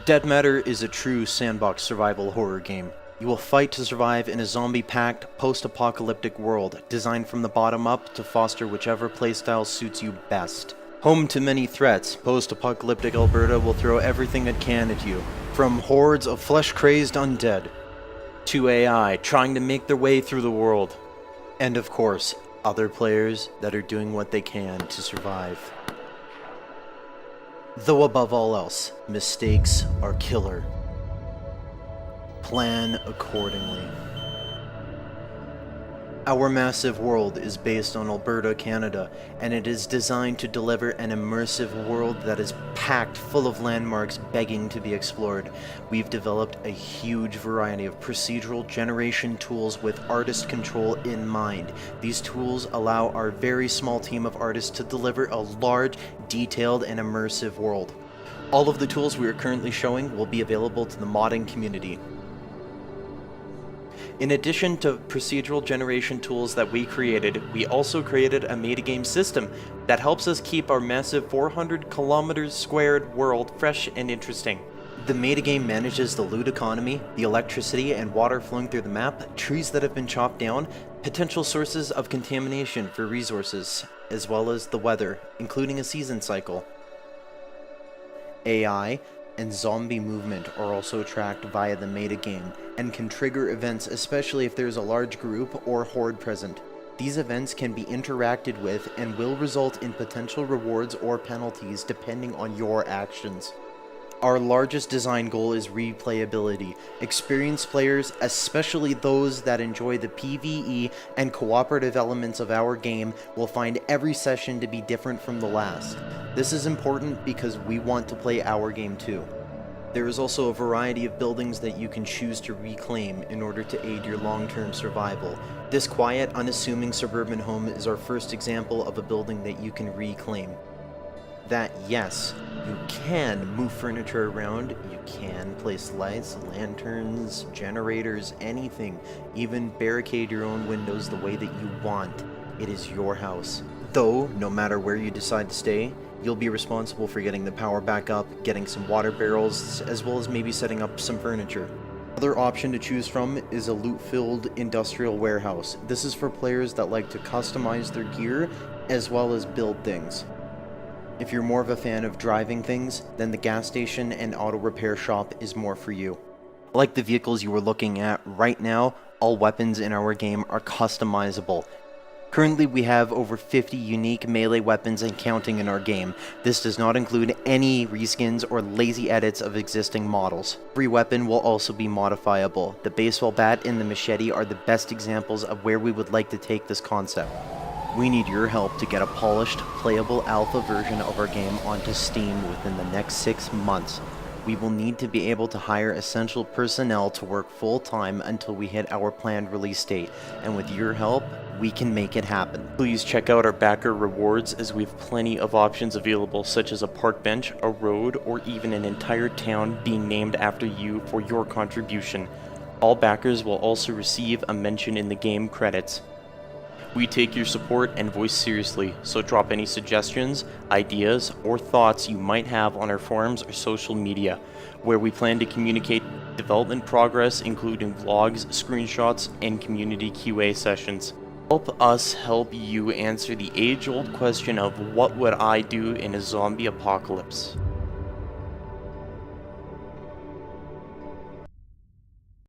Dead Matter is a true sandbox survival horror game. You will fight to survive in a zombie-packed, post-apocalyptic world, designed from the bottom up to foster whichever playstyle suits you best. Home to many threats, post-apocalyptic Alberta will throw everything it can at you, from hordes of flesh-crazed undead, to AI trying to make their way through the world, and of course, other players that are doing what they can to survive. Though above all else, mistakes are killer. Plan accordingly. Our massive world is based on Alberta, Canada, and it is designed to deliver an immersive world that is packed full of landmarks begging to be explored. We've developed a huge variety of procedural generation tools with artist control in mind. These tools allow our very small team of artists to deliver a large, detailed, and immersive world. All of the tools we are currently showing will be available to the modding community. In addition to procedural generation tools that we created, we also created a metagame system that helps us keep our massive 400 kilometers squared world fresh and interesting. The metagame manages the loot economy, the electricity and water flowing through the map, trees that have been chopped down, potential sources of contamination for resources, as well as the weather, including a season cycle. AI and zombie movement are also tracked via the metagame and can trigger events, especially if there's a large group or horde present. These events can be interacted with and will result in potential rewards or penalties depending on your actions. Our largest design goal is replayability. Experienced players, especially those that enjoy the PvE and cooperative elements of our game, will find every session to be different from the last. This is important because we want to play our game too. There is also a variety of buildings that you can choose to reclaim in order to aid your long-term survival. This quiet, unassuming suburban home is our first example of a building that you can reclaim. That, yes, you can move furniture around, you can place lights, lanterns, generators, anything, even barricade your own windows the way that you want. It is your house. Though, no matter where you decide to stay, you'll be responsible for getting the power back up, getting some water barrels, as well as maybe setting up some furniture. Another option to choose from is a loot-filled industrial warehouse. This is for players that like to customize their gear, as well as build things. If you're more of a fan of driving things, then the gas station and auto repair shop is more for you. Like the vehicles you were looking at right now, all weapons in our game are customizable. Currently we have over 50 unique melee weapons and counting in our game. This does not include any reskins or lazy edits of existing models. Every weapon will also be modifiable. The baseball bat and the machete are the best examples of where we would like to take this concept. We need your help to get a polished, playable alpha version of our game onto Steam within the next 6 months. We will need to be able to hire essential personnel to work full-time until we hit our planned release date, and with your help, we can make it happen. Please check out our backer rewards, as we have plenty of options available, such as a park bench, a road, or even an entire town being named after you for your contribution. All backers will also receive a mention in the game credits. We take your support and voice seriously, so drop any suggestions, ideas, or thoughts you might have on our forums or social media, where we plan to communicate development progress, including vlogs, screenshots, and community QA sessions. Help us help you answer the age-old question of what would I do in a zombie apocalypse?